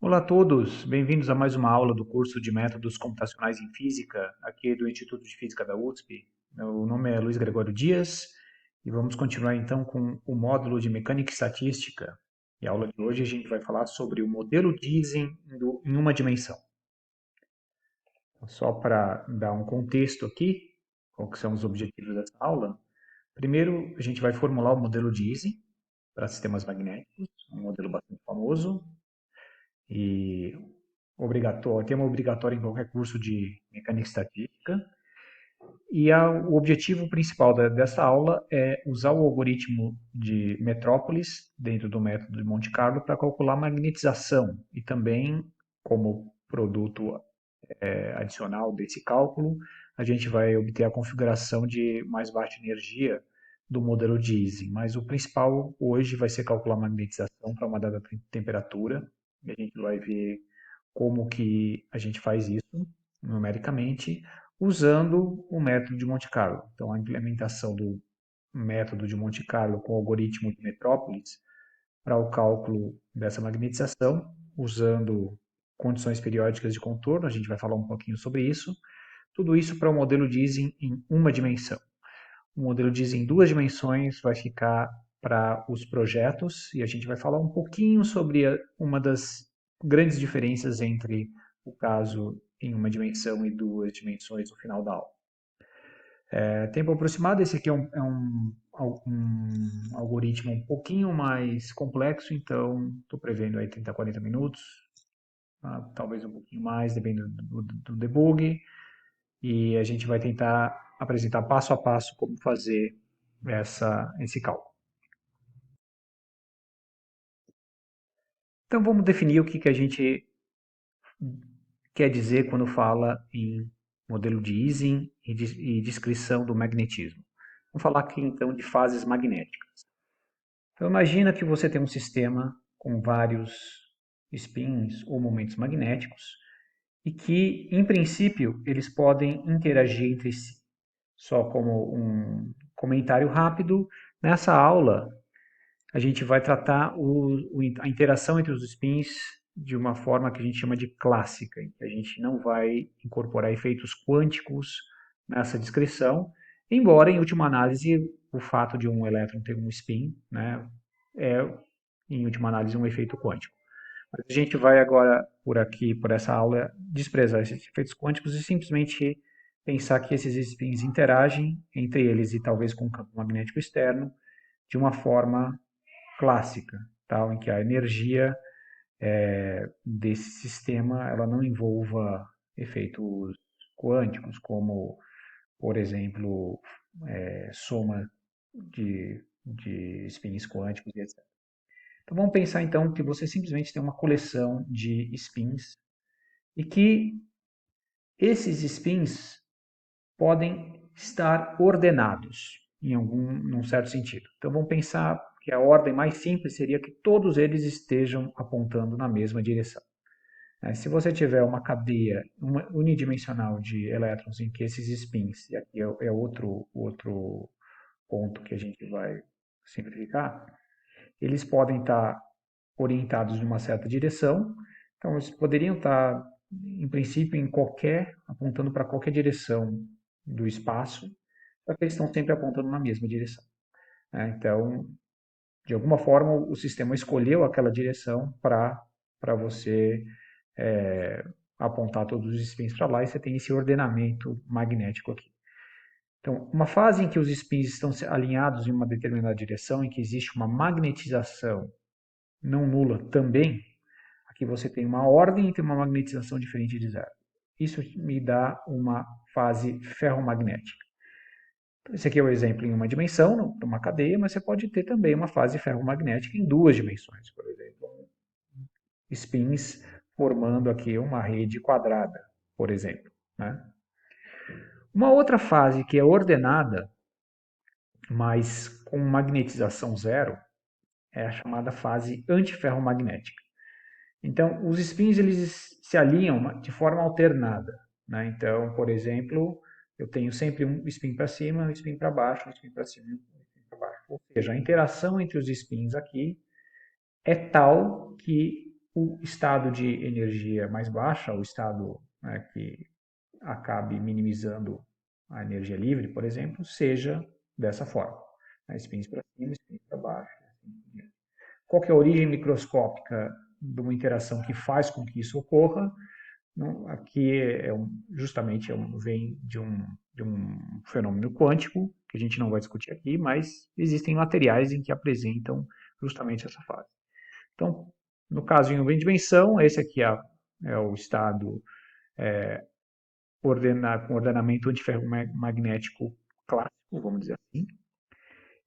Olá a todos, bem-vindos a mais uma aula do curso de Métodos Computacionais em Física, aqui do Instituto de Física da USP. Meu nome é Luiz Gregório Dias e vamos continuar então com o módulo de Mecânica e Estatística. E a aula de hoje a gente vai falar sobre o modelo Ising em uma dimensão. Só para dar um contexto aqui, qual que são os objetivos dessa aula. Primeiro, a gente vai formular o modelo de Ising para sistemas magnéticos, um modelo bastante famoso, e tema obrigatório em qualquer curso de mecânica estatística. E o objetivo principal dessa aula é usar o algoritmo de Metrópolis dentro do método de Monte Carlo para calcular a magnetização e também, como produto adicional desse cálculo, a gente vai obter a configuração de mais baixa energia do modelo de Ising. Mas o principal hoje vai ser calcular a magnetização para uma dada temperatura. E a gente vai ver como que a gente faz isso numericamente usando o método de Monte Carlo. Então, a implementação do método de Monte Carlo com o algoritmo de Metrópolis para o cálculo dessa magnetização, usando condições periódicas de contorno, a gente vai falar um pouquinho sobre isso. Tudo isso para o modelo de Ising em uma dimensão. O modelo de Ising em duas dimensões vai ficar para os projetos e a gente vai falar um pouquinho sobre uma das grandes diferenças entre o caso em uma dimensão e duas dimensões no final da aula. Tempo aproximado, esse aqui um algoritmo um pouquinho mais complexo, então estou prevendo aí 30 a 40 minutos, talvez um pouquinho mais, dependendo do debug, e a gente vai tentar apresentar passo a passo como fazer esse cálculo. Então vamos definir o que a gente quer dizer quando fala em modelo de Ising e descrição do magnetismo. Vamos falar aqui então de fases magnéticas. Então imagina que você tem um sistema com vários spins ou momentos magnéticos e que, em princípio, eles podem interagir entre si. Só como um comentário rápido, nessa aula a gente vai tratar a interação entre os spins de uma forma que a gente chama de clássica, em que a gente não vai incorporar efeitos quânticos nessa descrição, embora, em última análise, o fato de um elétron ter um spin, né, é, em última análise, um efeito quântico. Mas a gente vai agora, por essa aula, desprezar esses efeitos quânticos e simplesmente pensar que esses spins interagem entre eles e talvez com o campo magnético externo de uma forma clássica, tal, em que a energia desse sistema ela não envolva efeitos quânticos, como, por exemplo, soma de spins quânticos e etc. Então vamos pensar então que você simplesmente tem uma coleção de spins e que esses spins podem estar ordenados num certo sentido. Então vamos pensar que a ordem mais simples seria que todos eles estejam apontando na mesma direção. Se você tiver uma cadeia unidimensional de elétrons em que esses spins, e aqui é outro ponto que a gente vai simplificar, eles podem estar orientados em uma certa direção, então eles poderiam estar, em princípio, apontando para qualquer direção do espaço, só que eles estão sempre apontando na mesma direção. Então, de alguma forma, o sistema escolheu aquela direção para você apontar todos os spins para lá e você tem esse ordenamento magnético aqui. Então, uma fase em que os spins estão alinhados em uma determinada direção, em que existe uma magnetização não nula também, aqui você tem uma ordem e tem uma magnetização diferente de zero. Isso me dá uma fase ferromagnética. Esse aqui é o exemplo em uma dimensão, numa cadeia, mas você pode ter também uma fase ferromagnética em duas dimensões, por exemplo, spins formando aqui uma rede quadrada, por exemplo. Né? Uma outra fase que é ordenada, mas com magnetização zero, é a chamada fase antiferromagnética. Então, os spins eles se alinham de forma alternada. Né? Então, por exemplo, eu tenho sempre um spin para cima, um spin para baixo, um spin para cima e um spin para baixo. Ou seja, a interação entre os spins aqui é tal que o estado de energia mais baixa, o estado, né, que acabe minimizando a energia livre, por exemplo, seja dessa forma. Spins para cima, spins para baixo. Qual que é a origem microscópica de uma interação que faz com que isso ocorra? Não, aqui justamente vem de um fenômeno quântico, que a gente não vai discutir aqui, mas existem materiais em que apresentam justamente essa fase. Então, no caso em nuvem de dimensão, esse aqui é o estado com ordenamento antiferromagnético clássico, vamos dizer assim.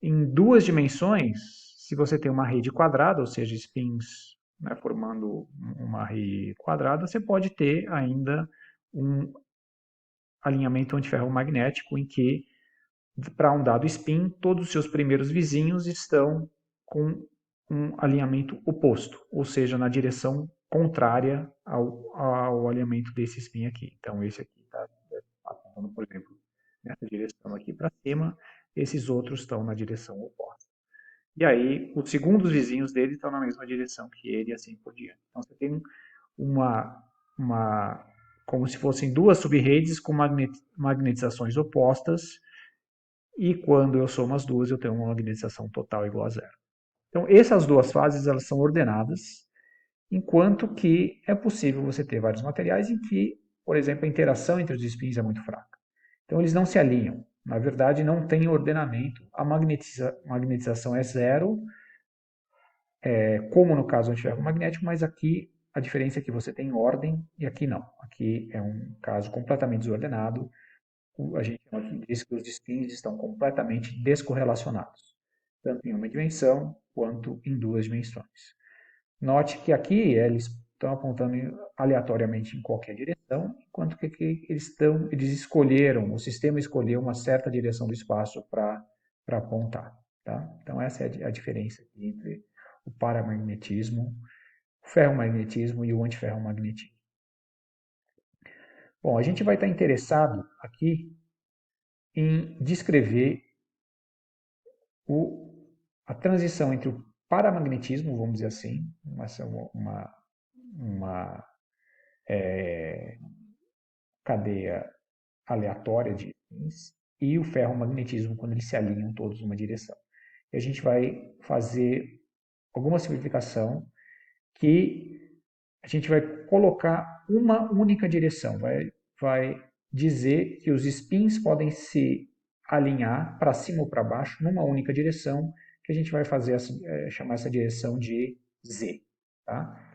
Em duas dimensões, se você tem uma rede quadrada, ou seja, spins, né, formando uma rede quadrada, você pode ter ainda um alinhamento antiferromagnético em que, para um dado spin, todos os seus primeiros vizinhos estão com um alinhamento oposto, ou seja, na direção contrária ao alinhamento desse spin aqui. Então, esse aqui está apontando, por exemplo, nessa direção aqui para cima, esses outros estão na direção oposta. E aí, os segundos vizinhos dele estão na mesma direção que ele e assim por diante. Então, você tem uma como se fossem duas subredes com magnetizações opostas, e quando eu somo as duas, eu tenho uma magnetização total igual a zero. Então, essas duas fases elas são ordenadas, enquanto que é possível você ter vários materiais em que, por exemplo, a interação entre os spins é muito fraca. Então, eles não se alinham. Na verdade, não tem ordenamento. A magnetização é zero, como no caso do antiferromagnético, mas aqui a diferença é que você tem ordem e aqui não. Aqui é um caso completamente desordenado. A gente diz que os spins estão completamente descorrelacionados, tanto em uma dimensão quanto em duas dimensões. Note que aqui eles estão apontando aleatoriamente em qualquer direção, enquanto que aqui eles escolheram, o sistema escolheu uma certa direção do espaço para apontar. Tá? Então essa é a diferença entre o paramagnetismo, o ferromagnetismo e o antiferromagnetismo. Bom, a gente vai estar interessado aqui em descrever a transição entre o paramagnetismo, vamos dizer assim, uma cadeia aleatória de íons, e o ferromagnetismo, quando eles se alinham todos numa direção. E a gente vai fazer alguma simplificação que a gente vai colocar uma única direção, vai dizer que os spins podem se alinhar para cima ou para baixo numa única direção, que a gente vai fazer chamar essa direção de Z. Tá?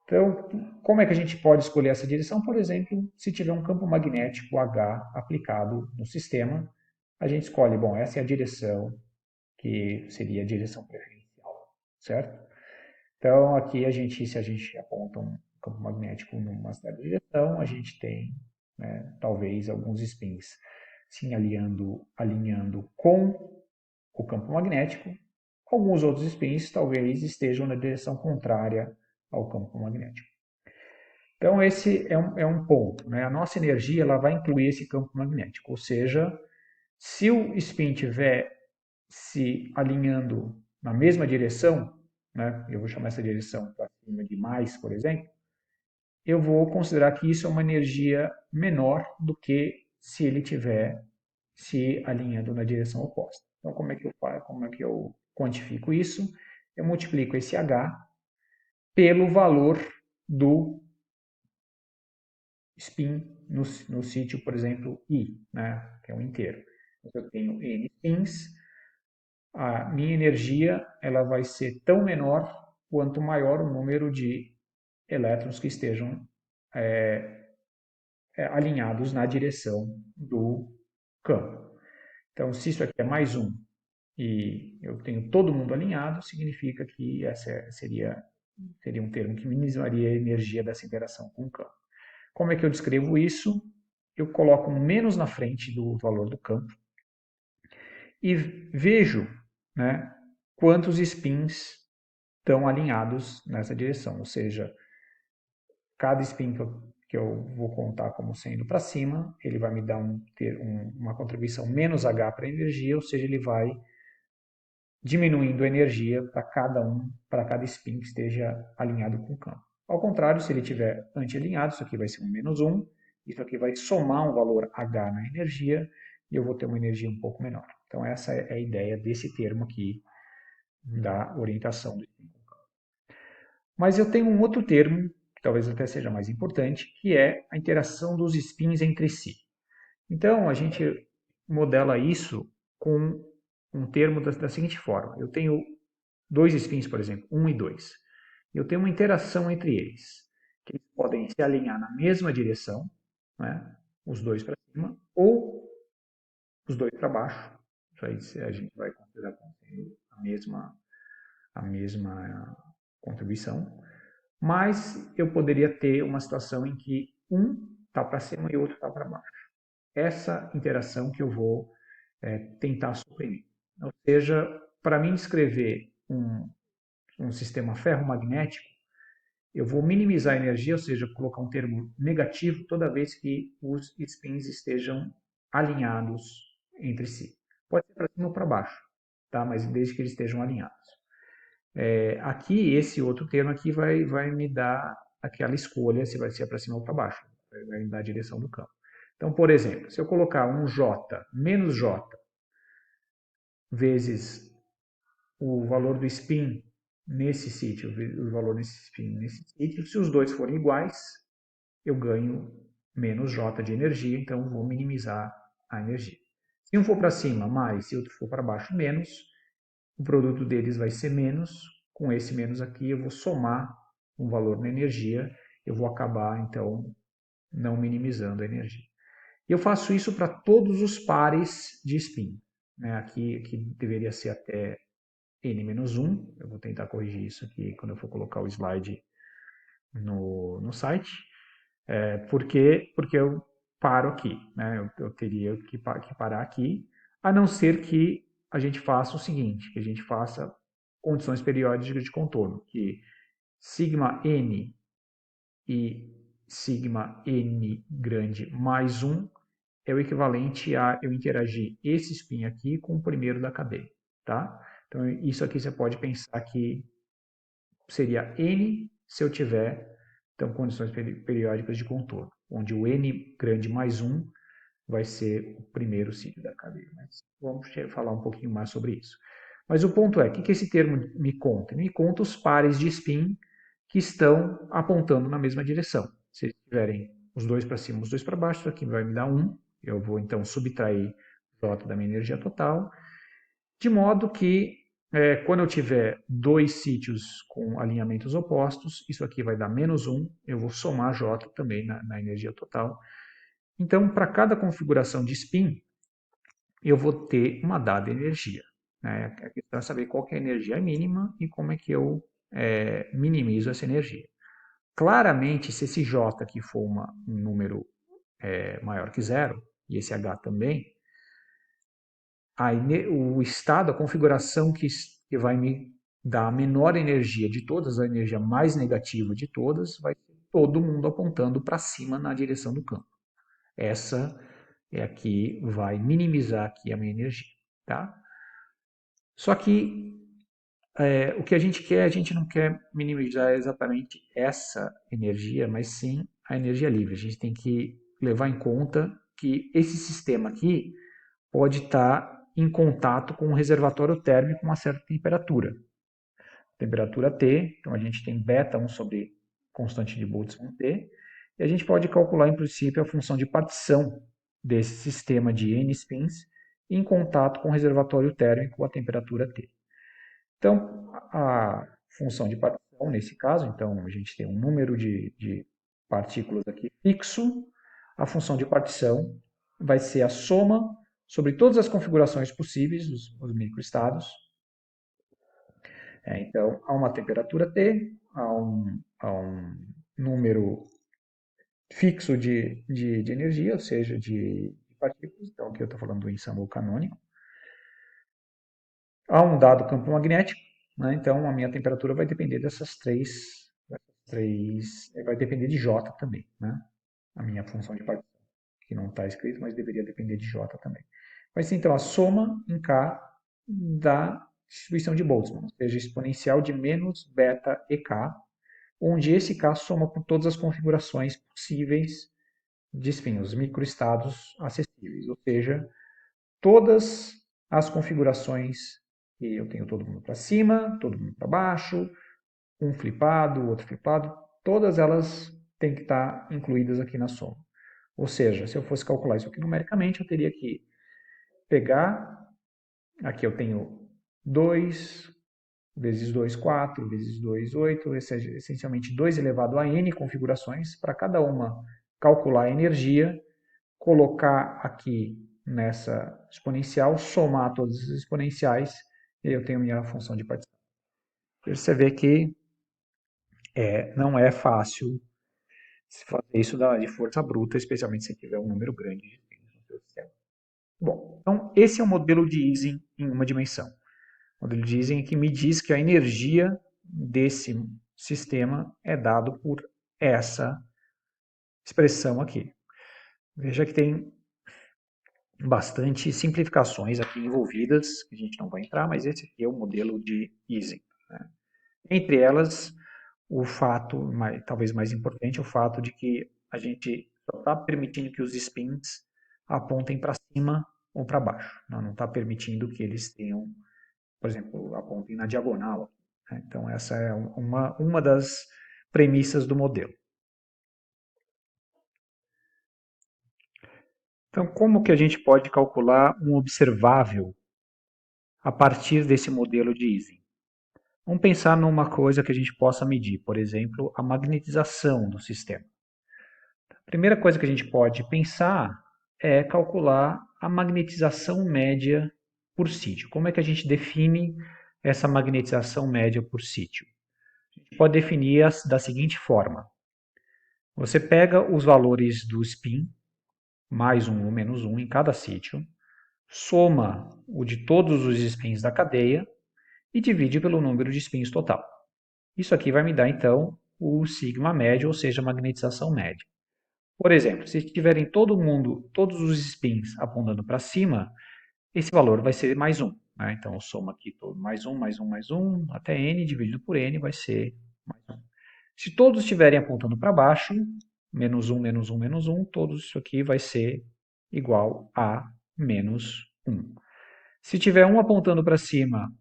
Então, como é que a gente pode escolher essa direção? Por exemplo, se tiver um campo magnético H aplicado no sistema, a gente escolhe, bom, essa é a direção que seria a direção preferencial, certo? Então, aqui se a gente aponta um campo magnético numa certa direção, a gente tem, né, talvez alguns spins se alinhando com o campo magnético. Alguns outros spins talvez estejam na direção contrária ao campo magnético. Então, esse é um ponto. Né? A nossa energia ela vai incluir esse campo magnético, ou seja, se o spin estiver se alinhando na mesma direção, né, eu vou chamar essa direção para cima de mais, por exemplo, eu vou considerar que isso é uma energia menor do que se ele estiver se alinhando na direção oposta. Então, como é que eu faço? Como é que eu quantifico isso? Eu multiplico esse H pelo valor do spin no sítio, por exemplo, I, né, que é um inteiro. Então, eu tenho N spins, a minha energia ela vai ser tão menor quanto maior o número de elétrons que estejam alinhados na direção do campo. Então, se isso aqui é mais um e eu tenho todo mundo alinhado, significa que essa seria um termo que minimizaria a energia dessa interação com o campo. Como é que eu descrevo isso? Eu coloco um menos na frente do valor do campo e vejo, né, quantos spins estão alinhados nessa direção, ou seja, cada spin que eu vou contar como sendo para cima, ele vai me dar uma contribuição menos H para a energia, ou seja, ele vai diminuindo a energia para cada spin que esteja alinhado com o campo. Ao contrário, se ele estiver anti-alinhado, isso aqui vai ser um -1, isso aqui vai somar um valor H na energia, e eu vou ter uma energia um pouco menor. Então essa é a ideia desse termo aqui, da orientação do spin. Mas eu tenho um outro termo, que talvez até seja mais importante, que é a interação dos spins entre si. Então, a gente modela isso com um termo da seguinte forma. Eu tenho dois spins, por exemplo, 1 e 2. Eu tenho uma interação entre eles, que eles podem se alinhar na mesma direção, né, os dois para cima, ou os dois para baixo. Isso aí a gente vai considerar como a mesma contribuição. Mas eu poderia ter uma situação em que um está para cima e o outro está para baixo. Essa interação que eu vou tentar suprimir. Ou seja, para mim descrever um sistema ferromagnético, eu vou minimizar a energia, ou seja, colocar um termo negativo toda vez que os spins estejam alinhados entre si. Pode ser para cima ou para baixo, tá? Mas desde que eles estejam alinhados. Aqui, esse outro termo aqui vai me dar aquela escolha se vai ser para cima ou para baixo. Vai me dar a direção do campo. Então, por exemplo, se eu colocar um J menos J vezes o valor do spin nesse sítio, o valor desse spin nesse sítio, se os dois forem iguais, eu ganho menos J de energia, então vou minimizar a energia. Se um for para cima, mais, se outro for para baixo, menos, o produto deles vai ser menos. Com esse menos aqui, eu vou somar um valor na energia, eu vou acabar, então, não minimizando a energia. E eu faço isso para todos os pares de spin. Aqui deveria ser até n-1, eu vou tentar corrigir isso aqui quando eu for colocar o slide no site, porque eu paro aqui, né? Eu teria que parar aqui, a não ser que a gente faça o seguinte, que a gente faça condições periódicas de contorno, que sigma n e sigma n grande mais 1 é o equivalente a eu interagir esse spin aqui com o primeiro da cadeia, tá? Então, isso aqui você pode pensar que seria n se eu tiver, então, condições periódicas de contorno, onde o n grande mais 1 vai ser o primeiro sítio da cadeia. Mas vamos falar um pouquinho mais sobre isso. Mas o ponto é, o que esse termo me conta? Me conta os pares de spin que estão apontando na mesma direção. Se eles tiverem os dois para cima, os dois para baixo, isso aqui vai me dar 1. Eu vou, então, subtrair J da minha energia total, de modo que, quando eu tiver dois sítios com alinhamentos opostos, isso aqui vai dar menos 1, eu vou somar J também na energia total. Então, para cada configuração de spin, eu vou ter uma dada energia. Né? A questão é saber qual que é a energia mínima e como é que eu minimizo essa energia. Claramente, se esse J aqui for um número maior que zero, e esse H também, o estado, a configuração que vai me dar a menor energia de todas, a energia mais negativa de todas, vai ter todo mundo apontando para cima na direção do campo. Essa é a que vai minimizar aqui a minha energia. Tá? Só que o que a gente não quer minimizar exatamente essa energia, mas sim a energia livre. A gente tem que levar em conta que esse sistema aqui pode estar em contato com um reservatório térmico com uma certa temperatura. Temperatura T, então a gente tem beta 1 sobre constante de Boltzmann T, e a gente pode calcular, em princípio, a função de partição desse sistema de N spins em contato com o reservatório térmico a temperatura T. Então, a função de partição, nesse caso, então a gente tem um número de partículas aqui fixo, a função de partição vai ser a soma sobre todas as configurações possíveis dos microestados. Então, há uma temperatura T, há um número fixo de energia, ou seja, de partículas. Então, aqui eu estou falando do ensemble canônico. Há um dado campo magnético, né? Então a minha temperatura vai depender dessas três, vai depender de J também, né? A minha função de partição, que não está escrito, mas deveria depender de J também. Vai ser então a soma em K da distribuição de Boltzmann, ou seja, exponencial de menos beta EK, onde esse K soma por todas as configurações possíveis de spin, os microestados acessíveis, ou seja, todas as configurações que eu tenho todo mundo para cima, todo mundo para baixo, um flipado, outro flipado, todas elas têm que estar incluídas aqui na soma. Ou seja, se eu fosse calcular isso aqui numericamente, eu teria que pegar, aqui eu tenho 2 vezes 2, 4, vezes 2, 8, essencialmente 2 elevado a n configurações, para cada uma calcular a energia, colocar aqui nessa exponencial, somar todas as exponenciais, e eu tenho minha função de partição. Você vê que não é fácil se fazer isso de força bruta, especialmente se tiver um número grande de itens no seu sistema. Bom, então esse é o modelo de Ising em uma dimensão. O modelo de Ising que me diz que a energia desse sistema é dado por essa expressão aqui. Veja que tem bastante simplificações aqui envolvidas, que a gente não vai entrar, mas esse aqui é o modelo de Ising. Né? Entre elas, o fato, talvez mais importante, o fato de que a gente só está permitindo que os spins apontem para cima ou para baixo. Não está permitindo que eles tenham, por exemplo, apontem na diagonal. Né? Então, essa é uma das premissas do modelo. Então, como que a gente pode calcular um observável a partir desse modelo de Ising? Vamos pensar numa coisa que a gente possa medir, por exemplo, a magnetização do sistema. A primeira coisa que a gente pode pensar é calcular a magnetização média por sítio. Como é que a gente define essa magnetização média por sítio? A gente pode definir da seguinte forma. Você pega os valores do spin, mais um ou menos um em cada sítio, soma o de todos os spins da cadeia e divide pelo número de spins total. Isso aqui vai me dar, então, o sigma médio, ou seja, a magnetização média. Por exemplo, se tiverem todos os spins apontando para cima, esse valor vai ser mais 1. Né? Então, eu somo aqui todo mais 1, mais 1, mais 1, até n dividido por n vai ser mais 1. Se todos estiverem apontando para baixo, menos 1, menos 1, menos 1, tudo isso aqui vai ser igual a menos 1. Se tiver um apontando para cima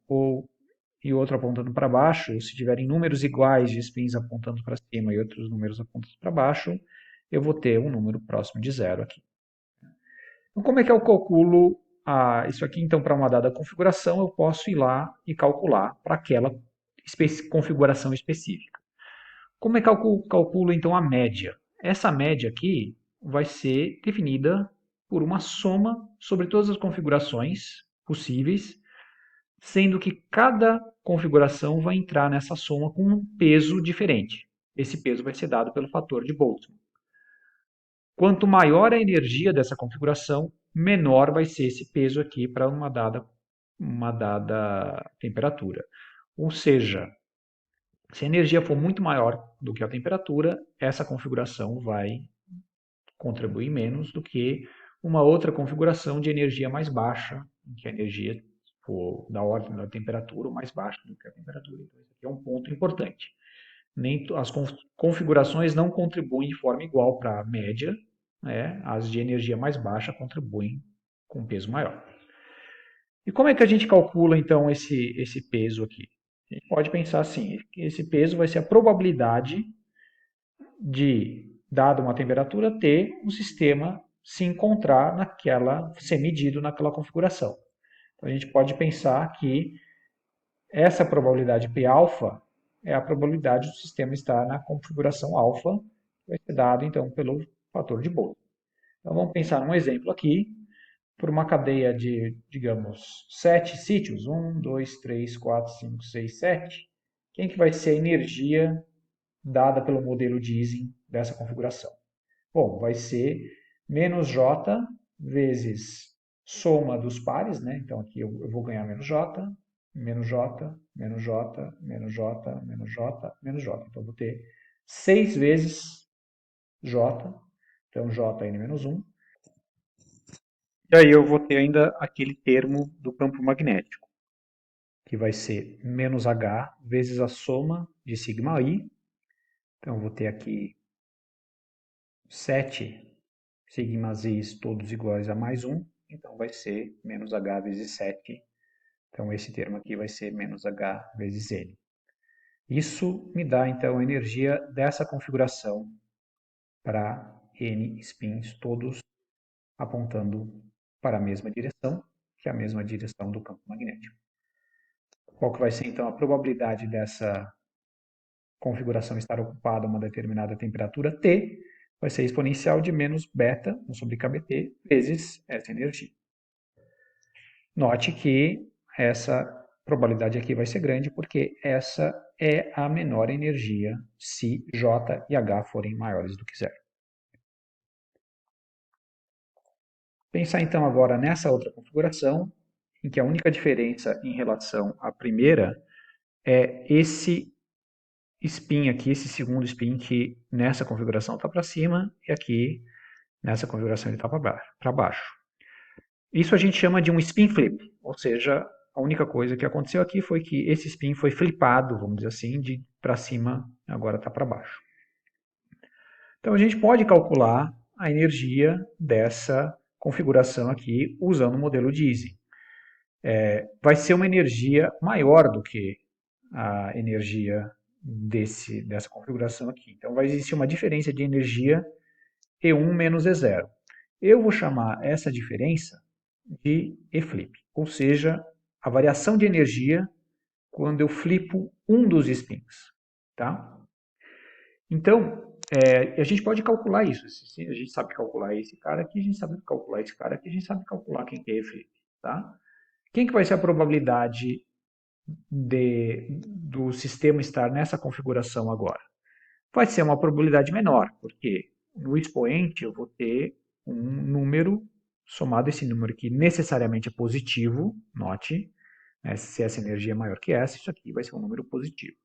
e outro apontando para baixo, se tiverem números iguais de spins apontando para cima e outros números apontando para baixo, eu vou ter um número próximo de zero aqui. Então, como é que eu calculo isso aqui? Então, para uma dada configuração, eu posso ir lá e calcular para aquela configuração específica. Como é que eu calculo, então, a média? Essa média aqui vai ser definida por uma soma sobre todas as configurações possíveis, sendo que cada configuração vai entrar nessa soma com um peso diferente. Esse peso vai ser dado pelo fator de Boltzmann. Quanto maior a energia dessa configuração, menor vai ser esse peso aqui para uma dada temperatura. Ou seja, se a energia for muito maior do que a temperatura, essa configuração vai contribuir menos do que uma outra configuração de energia mais baixa, em que a energia for da ordem da temperatura ou mais baixa do que a temperatura. Então, esse aqui é um ponto importante. As configurações não contribuem de forma igual para a média, né? As de energia mais baixa contribuem com peso maior. E como é que a gente calcula, então, esse peso aqui? A gente pode pensar assim, que esse peso vai ser a probabilidade de, dada uma temperatura, ter um sistema se encontrar ser medido naquela configuração. Então, a gente pode pensar que essa probabilidade P-alfa é a probabilidade do sistema estar na configuração alfa, que vai ser dado, então, pelo fator de Boltzmann. Então, vamos pensar num exemplo aqui, por uma cadeia de, digamos, 7 sítios, 1, 2, 3, 4, 5, 6, 7, quem que vai ser a energia dada pelo modelo de Ising dessa configuração? Bom, vai ser menos J vezes soma dos pares, né? Então aqui eu vou ganhar menos J, menos J, menos J, menos J, menos J, menos J. Então eu vou ter 6 vezes J, então Jn-1. E aí eu vou ter ainda aquele termo do campo magnético, que vai ser menos H vezes a soma de sigma I. Então, eu vou ter aqui 7 sigmas I todos iguais a mais 1. Então, vai ser menos H vezes 7. Então, esse termo aqui vai ser menos H vezes N. Isso me dá, então, a energia dessa configuração para N spins, todos apontando para a mesma direção, que é a mesma direção do campo magnético. Qual que vai ser, então, a probabilidade dessa configuração estar ocupada a uma determinada temperatura T? Vai ser exponencial de menos beta, 1 sobre kBt, vezes essa energia. Note que essa probabilidade aqui vai ser grande, porque essa é a menor energia se J e H forem maiores do que zero. Pensar então agora nessa outra configuração, em que a única diferença em relação à primeira é esse spin aqui, esse segundo spin que nessa configuração está para cima e aqui nessa configuração ele está para baixo. Isso a gente chama de um spin flip, ou seja, a única coisa que aconteceu aqui foi que esse spin foi flipado, vamos dizer assim, de para cima agora está para baixo. Então a gente pode calcular a energia dessa configuração aqui usando o modelo de Ising. Vai ser uma energia maior do que a energia dessa configuração aqui. Então vai existir uma diferença de energia E1 menos E0. Eu vou chamar essa diferença de E-flip, ou seja, a variação de energia quando eu flipo um dos spins. Tá? Então, a gente pode calcular isso. A gente sabe calcular esse cara aqui, a gente sabe calcular esse cara aqui, a gente sabe calcular quem que é E-flip. Tá? Quem que vai ser a probabilidade do sistema estar nessa configuração agora? Vai ser uma probabilidade menor, porque no expoente eu vou ter um número somado, esse número aqui necessariamente é positivo, note, né, se essa energia é maior que essa, isso aqui vai ser um número positivo.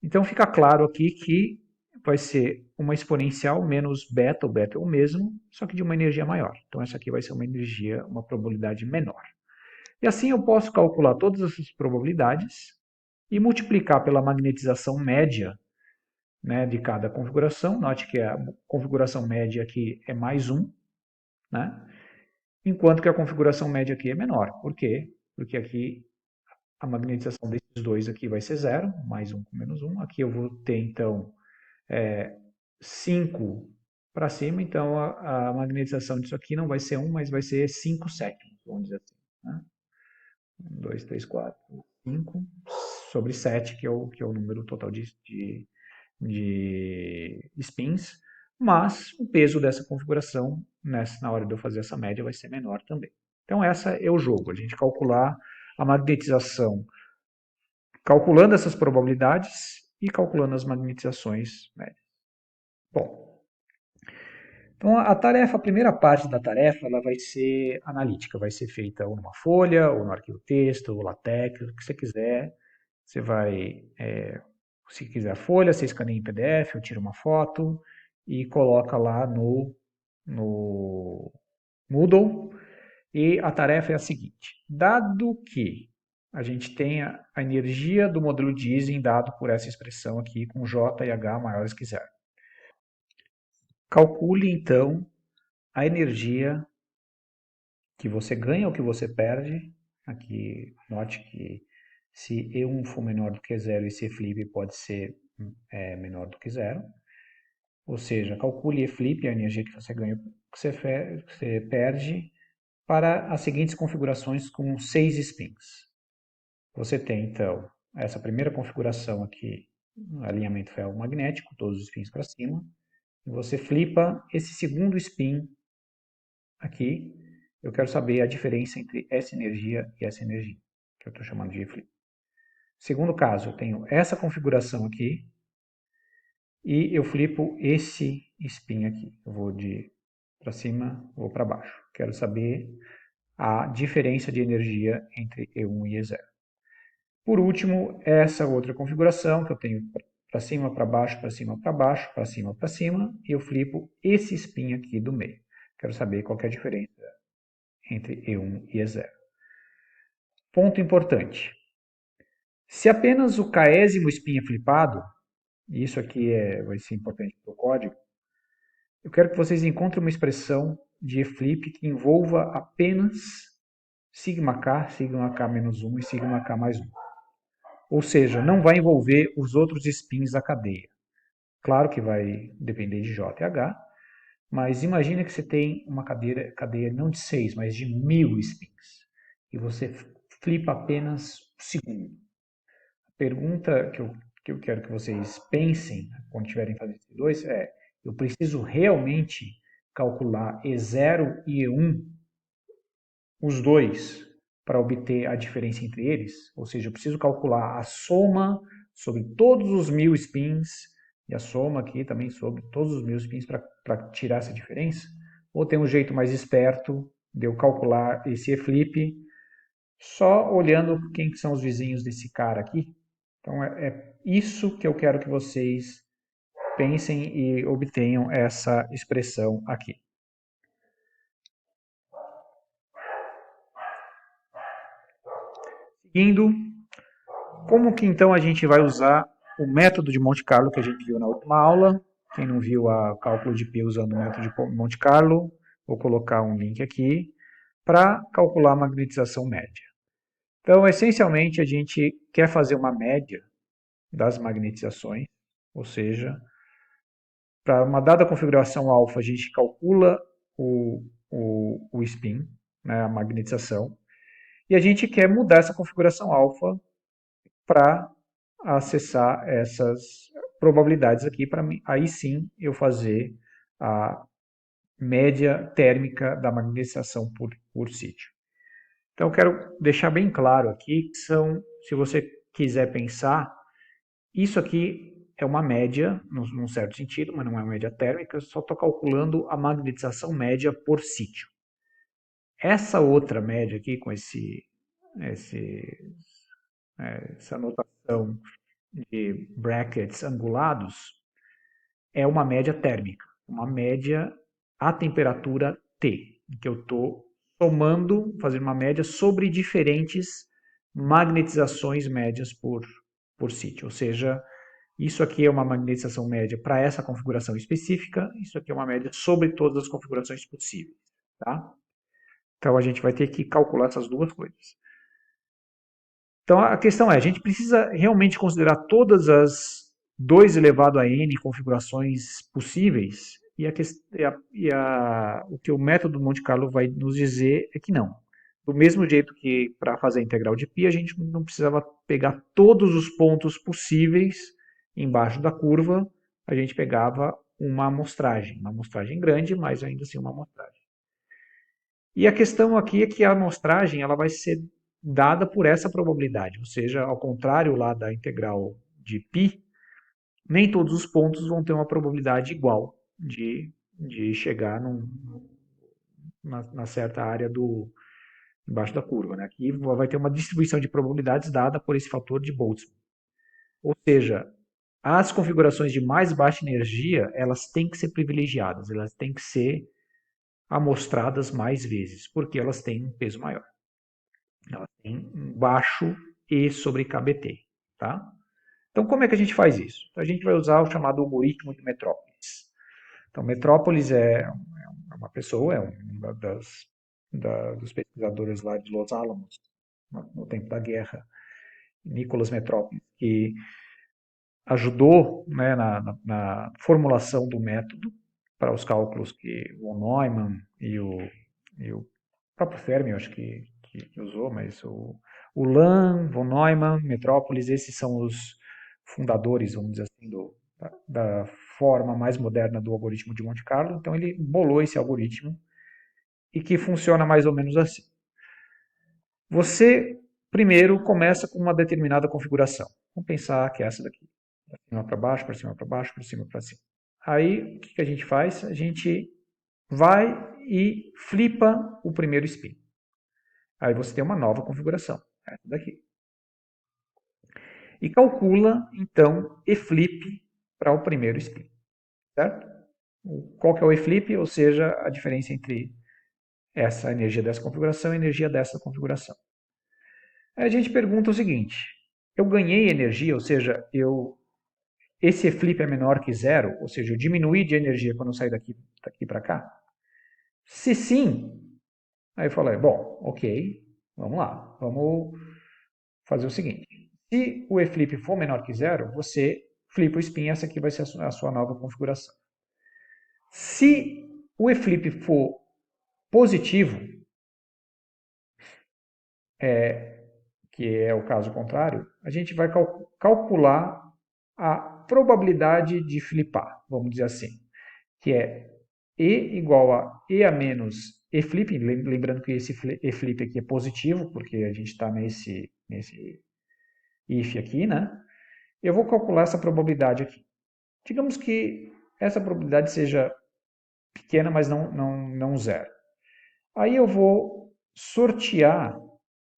Então fica claro aqui que vai ser uma exponencial menos beta, o beta é o mesmo, só que de uma energia maior. Então essa aqui vai ser uma energia, uma probabilidade menor. E assim eu posso calcular todas essas probabilidades e multiplicar pela magnetização média, né, de cada configuração. Note que a configuração média aqui é mais 1, né, enquanto que a configuração média aqui é menor. Por quê? Porque aqui a magnetização desses dois aqui vai ser 0, mais 1 com menos 1. Aqui eu vou ter, então, 5 para cima, então a magnetização disso aqui não vai ser 1, mas vai ser 5 sétimos, vamos dizer assim. Né? 1, 2, 3, 4, 5 sobre 7, que é o número total de spins, mas o peso dessa configuração, na hora de eu fazer essa média, vai ser menor também. Então, essa é o jogo, a gente calcular a magnetização, calculando essas probabilidades e calculando as magnetizações médias. Bom, então a primeira parte da tarefa, ela vai ser analítica, vai ser feita ou numa folha, ou no arquivo texto, ou LaTeX, o que você quiser. Você vai, se quiser folha, você escaneia em PDF, ou tira uma foto e coloca lá no Moodle. E a tarefa é a seguinte: dado que a gente tenha a energia do modelo de Ising dado por essa expressão aqui, com J e H maiores que zero. Calcule, então, a energia que você ganha ou que você perde. Aqui, note que se E1 for menor do que zero, esse flip pode ser menor do que zero. Ou seja, calcule E-flip, a energia que você ganha, que você perde, para as seguintes configurações com 6 spins. Você tem, então, essa primeira configuração aqui, alinhamento ferromagnético, todos os spins para cima. E você flipa esse segundo spin aqui. Eu quero saber a diferença entre essa energia e essa energia, que eu estou chamando de E-flip. Segundo caso, eu tenho essa configuração aqui e eu flipo esse spin aqui. Eu vou de para cima, vou para baixo. Quero saber a diferença de energia entre E1 e E0. Por último, essa outra configuração que eu tenho para cima, para baixo, para cima, para baixo, para cima, para cima, e eu flipo esse spin aqui do meio. Quero saber qual é a diferença entre E1 e E0. Ponto importante. Se apenas o késimo spin é flipado, e isso aqui vai ser importante para o código, eu quero que vocês encontrem uma expressão de eflip que envolva apenas sigma k menos 1 e sigma k mais 1. Ou seja, não vai envolver os outros spins da cadeia. Claro que vai depender de J e H, mas imagina que você tem uma cadeia não de 6, mas de 1000 spins. E você flipa apenas o segundo. A pergunta que eu quero que vocês pensem quando estiverem fazendo esses dois eu preciso realmente calcular E0 e E1, os dois, para obter a diferença entre eles? Ou seja, eu preciso calcular a soma sobre todos os 1000 spins e a soma aqui também sobre todos os 1000 spins para tirar essa diferença? Ou tem um jeito mais esperto de eu calcular esse eflip só olhando quem que são os vizinhos desse cara aqui? Então é isso que eu quero que vocês pensem e obtenham essa expressão aqui. Seguindo, como que então a gente vai usar o método de Monte Carlo que a gente viu na última aula? Quem não viu o cálculo de π usando o método de Monte Carlo, vou colocar um link aqui para calcular a magnetização média. Então, essencialmente, a gente quer fazer uma média das magnetizações, ou seja, para uma dada configuração alfa, a gente calcula o spin, né, a magnetização, e a gente quer mudar essa configuração alfa para acessar essas probabilidades aqui, para aí sim eu fazer a média térmica da magnetização por sítio. Então, eu quero deixar bem claro aqui que se você quiser pensar, isso aqui é uma média, num certo sentido, mas não é uma média térmica, eu só estou calculando a magnetização média por sítio. Essa outra média aqui, com essa notação de brackets angulados, é uma média térmica, uma média à temperatura T, em que eu estou somando, fazendo uma média sobre diferentes magnetizações médias por sítio. Ou seja, isso aqui é uma magnetização média para essa configuração específica, isso aqui é uma média sobre todas as configurações possíveis. Tá? Então a gente vai ter que calcular essas duas coisas. Então a questão é, a gente precisa realmente considerar todas as 2 elevado a n configurações possíveis? O que o método Monte Carlo vai nos dizer é que não. Do mesmo jeito que para fazer a integral de π, a gente não precisava pegar todos os pontos possíveis embaixo da curva, a gente pegava uma amostragem grande, mas ainda assim uma amostragem. E a questão aqui é que a amostragem ela vai ser dada por essa probabilidade, ou seja, ao contrário lá da integral de π, nem todos os pontos vão ter uma probabilidade igual de chegar na certa área embaixo da curva. Né? Aqui vai ter uma distribuição de probabilidades dada por esse fator de Boltzmann. Ou seja, as configurações de mais baixa energia, elas têm que ser privilegiadas, elas têm que ser amostradas mais vezes, porque elas têm um peso maior. Elas têm um baixo E sobre KBT. Tá? Então, como é que a gente faz isso? Então, a gente vai usar o chamado algoritmo de Metrópolis. Então, Metrópolis é uma pessoa, é uma dos pesquisadores lá de Los Alamos, no tempo da guerra, Nicholas Metrópolis, que ajudou, né, na formulação do método para os cálculos que von Neumann e o próprio Fermi, eu acho que usou, mas o Lahn, von Neumann, Metrópolis, esses são os fundadores, vamos dizer assim, da forma mais moderna do algoritmo de Monte Carlo. Então ele bolou esse algoritmo e que funciona mais ou menos assim. Você primeiro começa com uma determinada configuração. Vamos pensar que é essa daqui. Para cima para baixo, para cima para baixo, para cima para cima. Aí o que a gente faz? A gente vai e flipa o primeiro spin. Aí você tem uma nova configuração, essa daqui. E calcula, então, eflip para o primeiro spin. Certo? Qual que é o eflip? Ou seja, a diferença entre essa energia dessa configuração e a energia dessa configuração. Aí a gente pergunta o seguinte, eu ganhei energia, ou seja, esse flip é menor que zero, ou seja, eu diminuí de energia quando eu saí daqui para cá? Se sim, aí eu falei, bom, ok, vamos lá, vamos fazer o seguinte. Se o E-flip for menor que zero, você flipa o spin, essa aqui vai ser a sua nova configuração. Se o E-flip for positivo, que é o caso contrário, a gente vai calcular a probabilidade de flipar, vamos dizer assim, que é E igual a E a menos E flip, lembrando que esse E flip aqui é positivo, porque a gente está nesse if aqui, né? Eu vou calcular essa probabilidade aqui. Digamos que essa probabilidade seja pequena, mas não zero. Aí eu vou sortear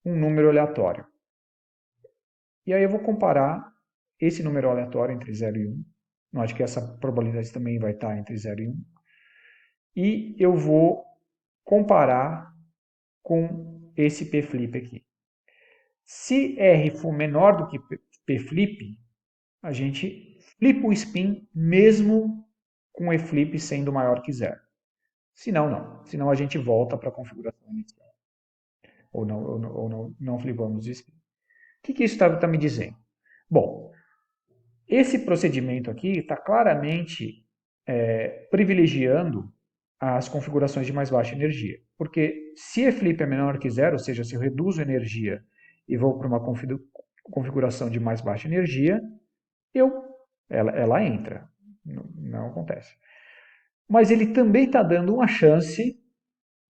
um número aleatório. E aí eu vou comparar esse número aleatório entre 0 e 1. Note que essa probabilidade também vai estar entre 0 e 1. E eu vou comparar com esse p-flip aqui. Se R for menor do que p-flip, a gente flipa o spin mesmo com o E-flip sendo maior que zero. Senão, não. Senão a gente volta para a configuração inicial. Ou não flipamos o spin. O que isso está me dizendo? Bom, esse procedimento aqui está claramente privilegiando as configurações de mais baixa energia. Porque se E-flip é menor que zero, ou seja, se eu reduzo a energia e vou para uma configuração de mais baixa energia, ela entra. Não acontece. Mas ele também está dando uma chance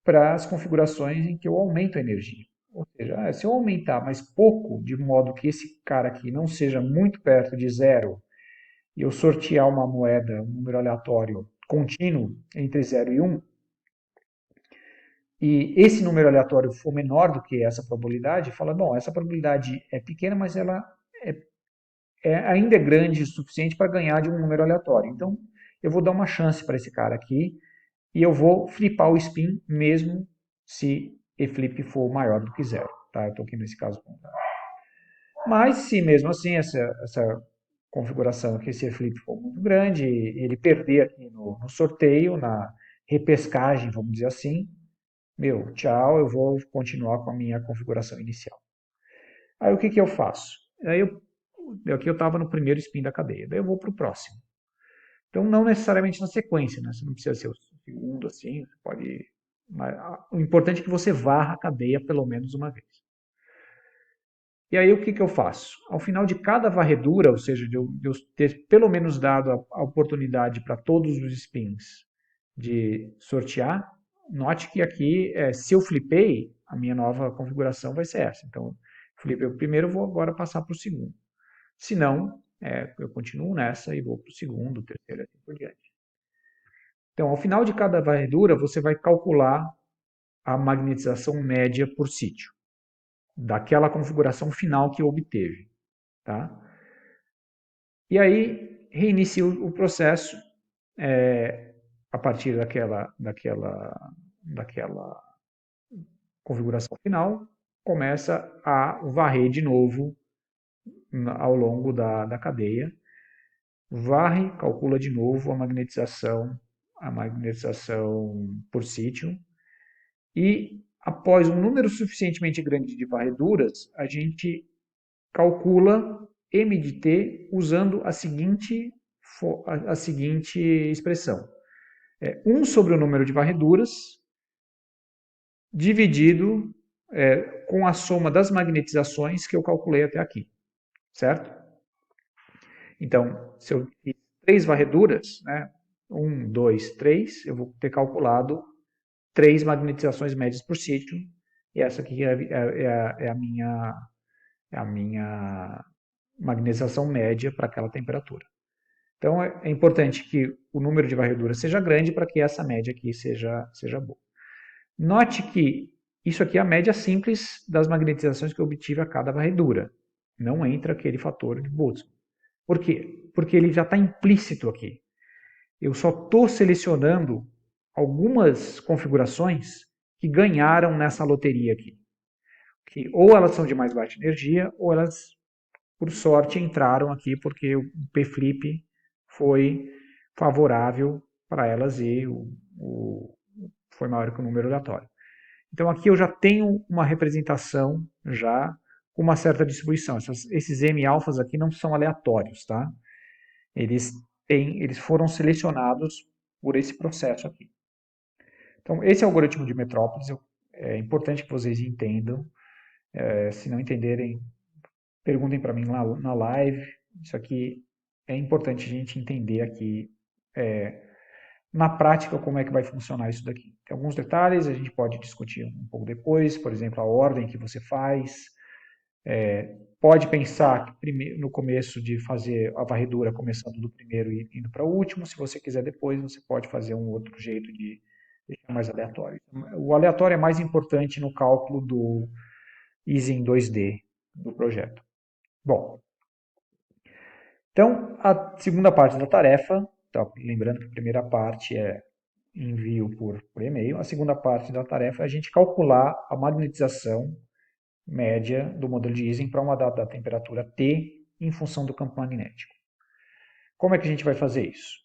para as configurações em que eu aumento a energia. Ou seja, se eu aumentar mais pouco, de modo que esse cara aqui não seja muito perto de zero, e eu sortear uma moeda, um número aleatório contínuo entre 0 e 1, e esse número aleatório for menor do que essa probabilidade, fala, bom, essa probabilidade é pequena, mas ela ainda é grande o suficiente para ganhar de um número aleatório. Então, eu vou dar uma chance para esse cara aqui, e eu vou flipar o spin mesmo se E-flip for maior do que zero. Tá? Eu estou aqui nesse caso contrário. Mas se mesmo assim essa configuração aqui, se E-flip for muito grande, ele perder aqui no sorteio, na repescagem, vamos dizer assim, meu, tchau, eu vou continuar com a minha configuração inicial. Aí o que eu faço? Aqui eu estava no primeiro spin da cadeia, daí eu vou para o próximo. Então, não necessariamente na sequência, né? Você não precisa ser o segundo assim, você pode. O importante é que você varra a cadeia pelo menos uma vez. E aí o que eu faço? Ao final de cada varredura, ou seja, de eu ter pelo menos dado a oportunidade para todos os spins de sortear, note que aqui, se eu flipei, a minha nova configuração vai ser essa. Então, flipei o primeiro, vou agora passar para o segundo. Se não, eu continuo nessa e vou para o segundo, terceiro e assim por diante. Então, ao final de cada varredura, você vai calcular a magnetização média por sítio, daquela configuração final que obteve. Tá? E aí, reinicia o processo a partir daquela configuração final, começa a varrer de novo ao longo da cadeia, varre, calcula de novo a magnetização por sítio, e após um número suficientemente grande de varreduras, a gente calcula M de T usando a seguinte expressão. 1 sobre o número de varreduras dividido com a soma das magnetizações que eu calculei até aqui. Certo? Então, se eu fiz 3 varreduras, né, 1, 2, 3, eu vou ter calculado 3 magnetizações médias por sítio, e essa aqui é a minha magnetização média para aquela temperatura. Então é importante que o número de varreduras seja grande para que essa média aqui seja boa. Note que isso aqui é a média simples das magnetizações que eu obtive a cada varredura. Não entra aquele fator de Boltzmann. Por quê? Porque ele já está implícito aqui. Eu só estou selecionando algumas configurações que ganharam nessa loteria aqui. Que ou elas são de mais baixa energia, ou elas por sorte, entraram aqui porque o P-flip foi favorável para elas e foi maior que o número aleatório. Então aqui eu já tenho uma representação já com uma certa distribuição. Esses M-alfas aqui não são aleatórios, tá? Eles foram selecionados por esse processo aqui. Então esse algoritmo de Metrópolis é importante que vocês entendam. Se não entenderem, perguntem para mim lá na live. Isso aqui é importante a gente entender aqui na prática como é que vai funcionar isso daqui. Tem alguns detalhes, a gente pode discutir um pouco depois, por exemplo, a ordem que você faz. Pode pensar que no começo de fazer a varredura começando do primeiro e indo para o último. Se você quiser depois, você pode fazer um outro jeito de deixar mais aleatório. O aleatório é mais importante no cálculo do Easy 2D do projeto. Bom, então a segunda parte da tarefa, tá, lembrando que a primeira parte é envio por e-mail, a segunda parte da tarefa é a gente calcular a magnetização média do modelo de Ising para uma dada temperatura T em função do campo magnético. Como é que a gente vai fazer isso?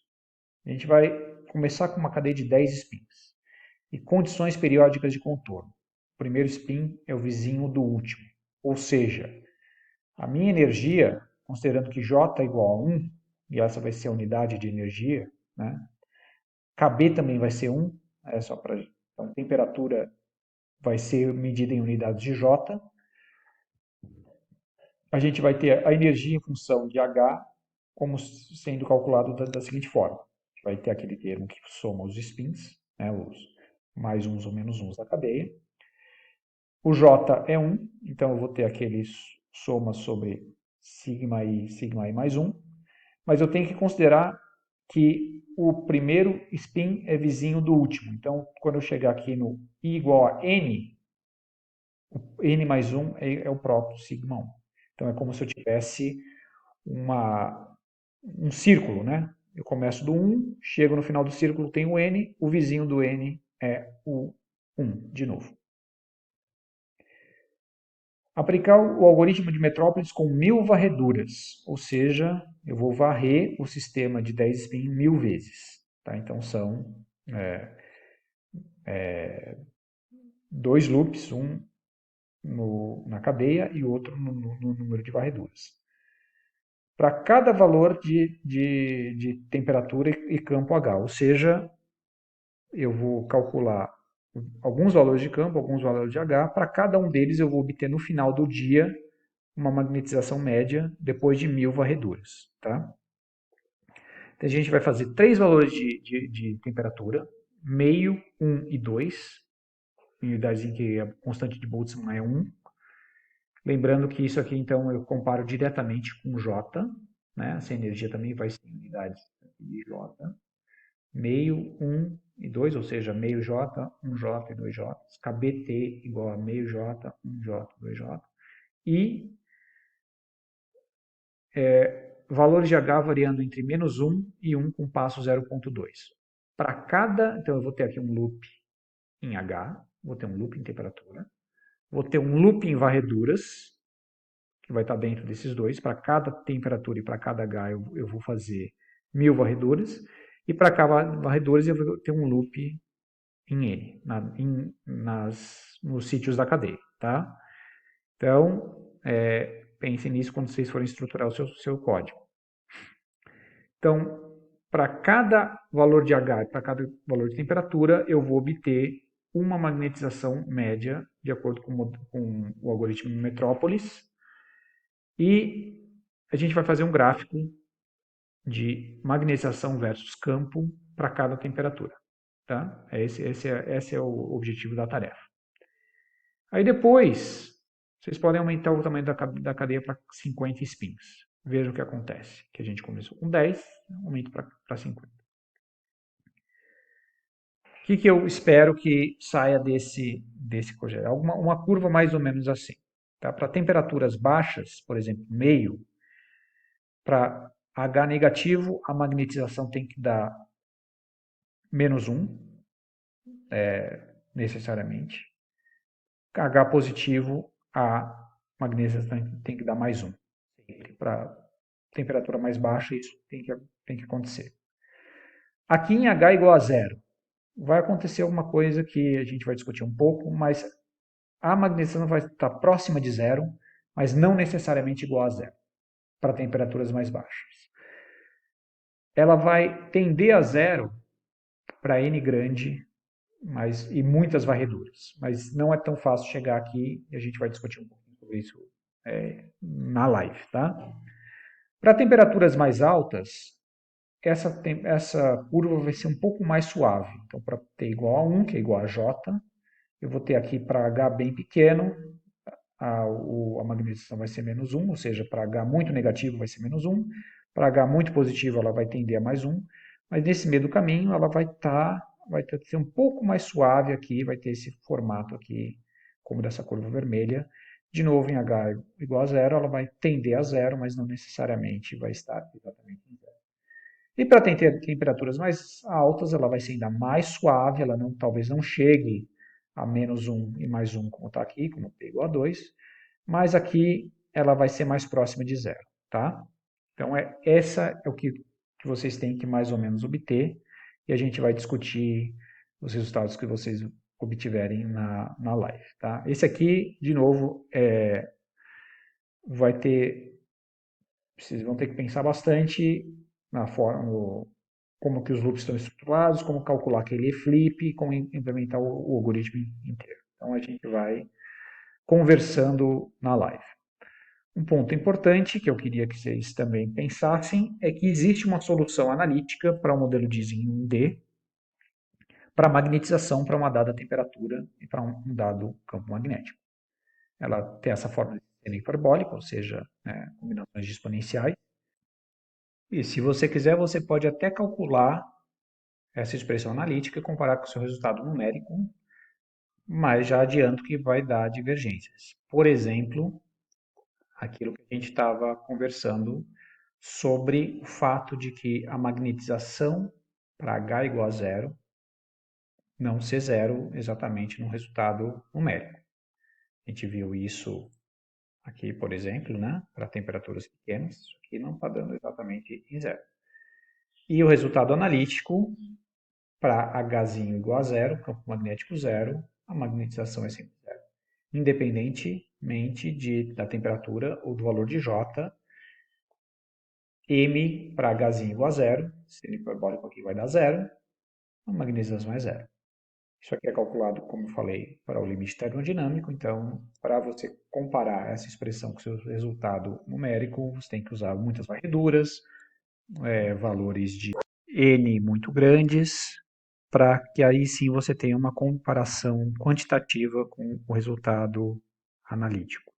A gente vai começar com uma cadeia de 10 spins e condições periódicas de contorno. O primeiro spin é o vizinho do último, ou seja, a minha energia, considerando que J é igual a 1, e essa vai ser a unidade de energia, né? KB também vai ser 1, só para então, temperatura vai ser medida em unidades de J. A gente vai ter a energia em função de H como sendo calculado da seguinte forma. A gente vai ter aquele termo que soma os spins, né, os mais uns ou menos uns da cadeia. O J é 1, então eu vou ter aquele soma sobre sigma i mais 1. Mas eu tenho que considerar que o primeiro spin é vizinho do último. Então, quando eu chegar aqui no I igual a N, o N mais 1 é o próprio sigma 1. Então, é como se eu tivesse um círculo, né? Eu começo do 1, chego no final do círculo, tem o N, o vizinho do N é o 1, de novo. Aplicar o algoritmo de Metrópolis com 1000 varreduras, ou seja, eu vou varrer o sistema de 10 spin 1000 vezes. Tá? Então são 2 loops, um na cadeia e outro no número de varreduras. Para cada valor de temperatura e campo H, ou seja, eu vou calcular alguns valores de campo, alguns valores de H, para cada um deles eu vou obter no final do dia uma magnetização média depois de 1000 varreduras. Tá? Então a gente vai fazer 3 valores de temperatura, meio, 1 e 2, unidades em que a constante de Boltzmann é 1. Lembrando que isso aqui, então, eu comparo diretamente com J, né? Essa energia também vai ser em unidades de J. Meio, 1 e 2, ou seja, meio J, 1J e 2J. KBT igual a meio J, 1J, 2J. E valores de H variando entre menos 1 e 1 com passo 0,2. Para cada, então eu vou ter aqui um loop em H, vou ter um loop em temperatura, vou ter um loop em varreduras, que vai estar dentro desses dois. Para cada temperatura e para cada H eu vou fazer 1000 varreduras, e para cada varreduras eu vou ter um loop em N, nos sítios da cadeia. Tá? Então, pensem nisso quando vocês forem estruturar o seu código. Então, para cada valor de H e para cada valor de temperatura, eu vou obter uma magnetização média, de acordo com o algoritmo Metrópolis. E a gente vai fazer um gráfico de magnetização versus campo para cada temperatura. Tá? Esse é o objetivo da tarefa. Aí depois, vocês podem aumentar o tamanho da cadeia para 50 spins. Veja o que acontece. Que a gente começou com 10, aumenta para 50. O que eu espero que saia desse projeto? Uma curva mais ou menos assim. Tá? Para temperaturas baixas, por exemplo, meio, para H negativo, a magnetização tem que dar menos 1, necessariamente. H positivo, a magnetização tem que dar mais 1. Para temperatura mais baixa, isso tem que acontecer. Aqui em H igual a zero, vai acontecer alguma coisa que a gente vai discutir um pouco, mas a magnetização vai estar próxima de zero, mas não necessariamente igual a zero, para temperaturas mais baixas. Ela vai tender a zero para N grande e muitas varreduras, mas não é tão fácil chegar aqui e a gente vai discutir um pouco sobre isso na live, tá? Para temperaturas mais altas, essa curva vai ser um pouco mais suave. Então, para t igual a 1, que é igual a J, eu vou ter aqui para H bem pequeno, a magnetização vai ser menos 1, ou seja, para H muito negativo vai ser menos 1, para H muito positivo ela vai tender a mais 1, mas nesse meio do caminho ela vai ser um pouco mais suave aqui, vai ter esse formato aqui, como dessa curva vermelha. De novo, em H igual a zero, ela vai tender a zero, mas não necessariamente vai estar exatamente em zero. E para temperaturas mais altas, ela vai ser ainda mais suave, ela talvez não chegue a menos 1 e mais 1 como está aqui, como P igual a 2, mas aqui ela vai ser mais próxima de zero, tá? Então, essa é o que vocês têm que mais ou menos obter, e a gente vai discutir os resultados que vocês obtiverem na live, tá? Esse aqui, de novo, vocês vão ter que pensar bastante na forma, como que os loops estão estruturados, como calcular aquele flip, como implementar o algoritmo inteiro. Então a gente vai conversando na live. Um ponto importante que eu queria que vocês também pensassem é que existe uma solução analítica para o modelo de Ising 1D para magnetização para uma dada temperatura e para um dado campo magnético. Ela tem essa forma de sistema hiperbólico, ou seja, combinações de exponenciais. E se você quiser, você pode até calcular essa expressão analítica e comparar com o seu resultado numérico, mas já adianto que vai dar divergências. Por exemplo, aquilo que a gente estava conversando sobre o fato de que a magnetização para H igual a zero não ser zero exatamente no resultado numérico. A gente viu isso aqui, por exemplo, né, para temperaturas pequenas, isso aqui não está dando exatamente em zero. E o resultado analítico para H igual a zero, campo magnético zero, a magnetização é sempre zero. Independentemente da temperatura ou do valor de J, M para H igual a zero, seno hiperbólico aqui vai dar zero, a magnetização é zero. Isso aqui é calculado, como eu falei, para o limite termodinâmico, então, para você comparar essa expressão com o seu resultado numérico, você tem que usar muitas varreduras, valores de N muito grandes, para que aí sim você tenha uma comparação quantitativa com o resultado analítico.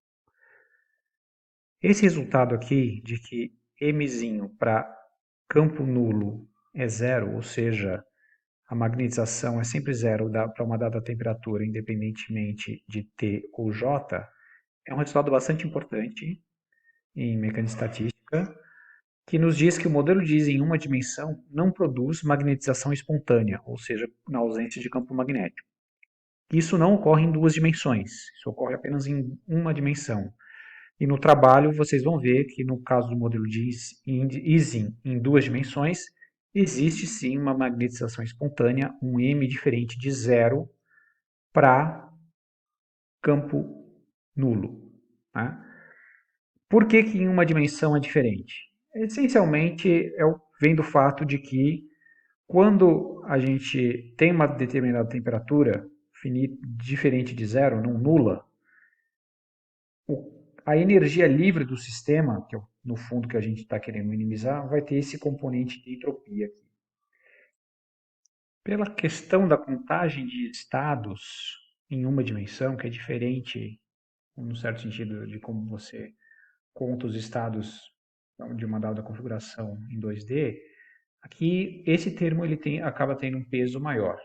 Esse resultado aqui de que M para campo nulo é zero, ou seja, a magnetização é sempre zero para uma dada temperatura, independentemente de T ou J, é um resultado bastante importante em mecânica estatística, que nos diz que o modelo de Ising em uma dimensão não produz magnetização espontânea, ou seja, na ausência de campo magnético. Isso não ocorre em duas dimensões, isso ocorre apenas em uma dimensão. E no trabalho vocês vão ver que no caso do modelo de Ising em duas dimensões, existe sim uma magnetização espontânea, um M diferente de zero para campo nulo. Né? Por que em uma dimensão é diferente? Essencialmente vem do fato de que quando a gente tem uma determinada temperatura diferente de zero, não nula, a energia livre do sistema, que é no fundo que a gente está querendo minimizar, vai ter esse componente de entropia aqui. Pela questão da contagem de estados em uma dimensão, que é diferente, no certo sentido, de como você conta os estados de uma dada configuração em 2D, aqui esse termo acaba tendo um peso maior.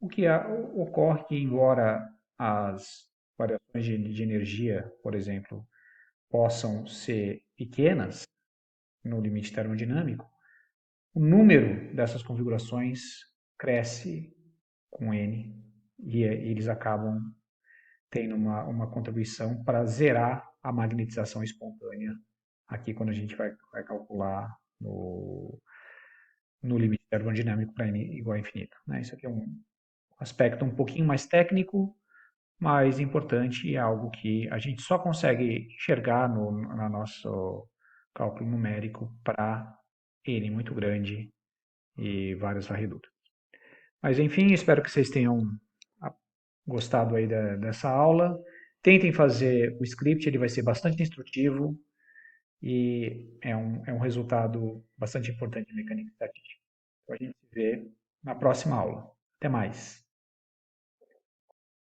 O que ocorre que, embora as variações de energia, por exemplo, possam ser pequenas no limite termodinâmico, o número dessas configurações cresce com N e eles acabam tendo uma contribuição para zerar a magnetização espontânea aqui quando a gente vai calcular no limite termodinâmico para n igual a infinito. Né? Isso aqui é um aspecto um pouquinho mais técnico, mas importante, é algo que a gente só consegue enxergar no nosso cálculo numérico para n muito grande e várias varreduras. Mas enfim, espero que vocês tenham gostado aí dessa aula. Tentem fazer o script, ele vai ser bastante instrutivo e é um resultado bastante importante de mecânica estatística. Então a gente se vê na próxima aula. Até mais!